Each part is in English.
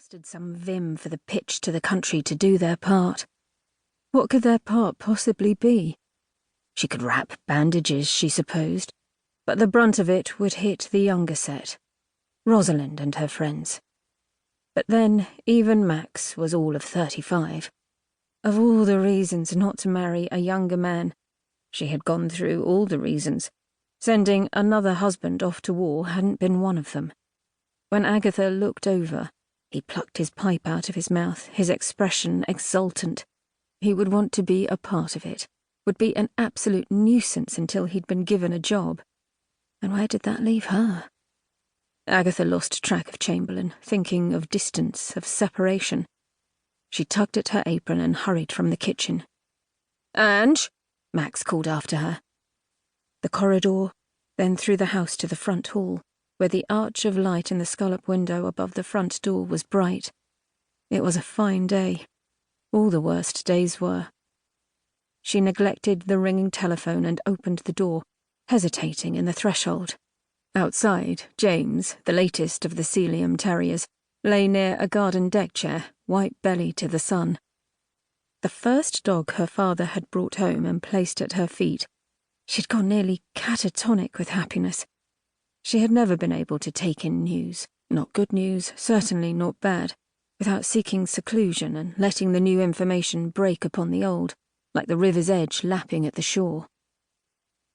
mustered some vim for the pitch to the country to do their part. What could their part possibly be? She could wrap bandages, she supposed, but the brunt of it would hit the younger set, Rosalind and her friends. But then, even Max was all of 35. Of all the reasons not to marry a younger man, she had gone through all the reasons. Sending another husband off to war hadn't been one of them. When Agatha looked over, he plucked his pipe out of his mouth, his expression exultant. He would want to be a part of it, would be an absolute nuisance until he'd been given a job. And where did that leave her? Agatha lost track of Chamberlain, thinking of distance, of separation. She tugged at her apron and hurried from the kitchen. "Ange!" Max called after her. The corridor, then through the house to the front hall, where the arch of light in the scallop window above the front door was bright. It was a fine day. All the worst days were. She neglected the ringing telephone and opened the door, hesitating in the threshold. Outside, James, the latest of the Sealyham terriers, lay near a garden deck chair, white-bellied to the sun. The first dog her father had brought home and placed at her feet, she'd gone nearly catatonic with happiness. She had never been able to take in news, not good news, certainly not bad, without seeking seclusion and letting the new information break upon the old, like the river's edge lapping at the shore.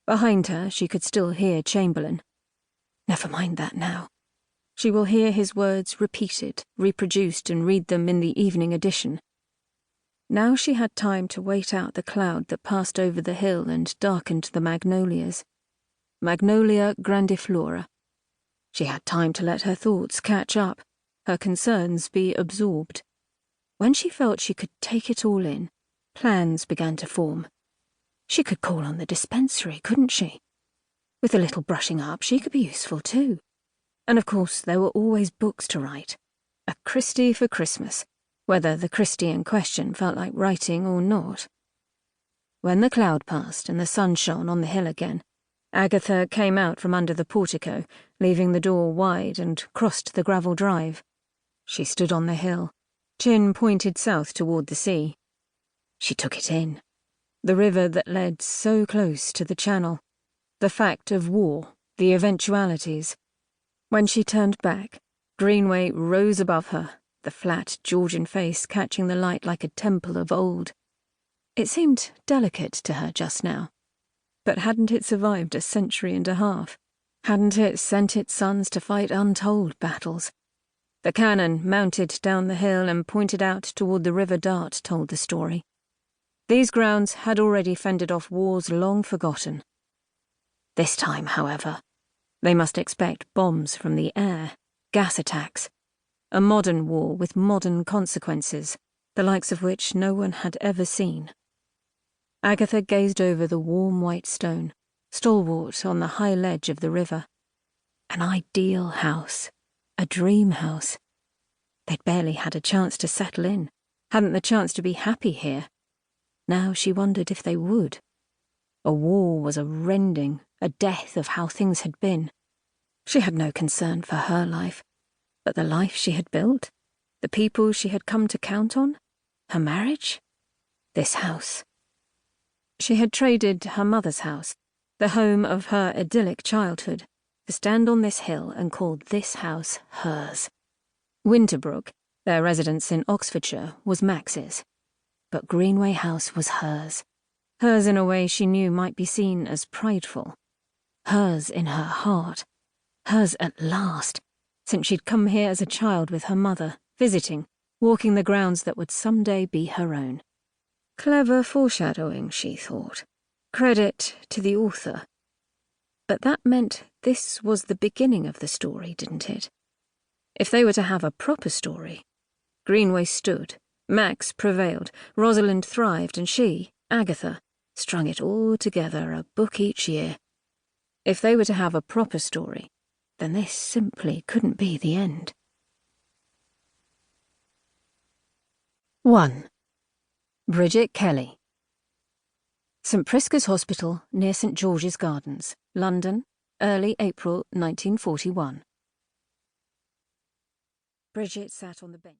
Behind her, she could still hear Chamberlain. Never mind that now. She will hear his words repeated, reproduced, and read them in the evening edition. Now she had time to wait out the cloud that passed over the hill and darkened the magnolias. Magnolia grandiflora. She had time to let her thoughts catch up, her concerns be absorbed. When she felt she could take it all in, plans began to form. She could call on the dispensary, couldn't she? With a little brushing up, she could be useful too. And of course, there were always books to write. A Christie for Christmas, whether the Christie in question felt like writing or not. When the cloud passed and the sun shone on the hill again, Agatha came out from under the portico, leaving the door wide, and crossed the gravel drive. She stood on the hill, chin pointed south toward the sea. She took it in. The river that led so close to the channel. The fact of war, the eventualities. When she turned back, Greenway rose above her, the flat Georgian face catching the light like a temple of old. It seemed delicate to her just now. But hadn't it survived a century and a half? Hadn't it sent its sons to fight untold battles? The cannon, mounted down the hill and pointed out toward the River Dart, told the story. These grounds had already fended off wars long forgotten. This time, however, they must expect bombs from the air, gas attacks, a modern war with modern consequences, the likes of which no one had ever seen. Agatha gazed over the warm white stone, stalwart on the high ledge of the river. An ideal house, a dream house. They'd barely had a chance to settle in, hadn't the chance to be happy here. Now she wondered if they would. A war was a rending, a death of how things had been. She had no concern for her life, but the life she had built, the people she had come to count on, her marriage, this house. She had traded her mother's house, the home of her idyllic childhood, to stand on this hill and call this house hers. Winterbrook, their residence in Oxfordshire, was Max's, but Greenway House was hers. Hers in a way she knew might be seen as prideful. Hers in her heart. Hers at last, since she'd come here as a child with her mother, visiting, walking the grounds that would someday be her own. Clever foreshadowing, she thought. Credit to the author. But that meant this was the beginning of the story, didn't it? If they were to have a proper story, Greenway stood, Max prevailed, Rosalind thrived, and she, Agatha, strung it all together, a book each year. If they were to have a proper story, then this simply couldn't be the end. 1. Bridey Kelly. St Priscas Hospital, near St George's Gardens, London, early April 1941. Bridget sat on the bench.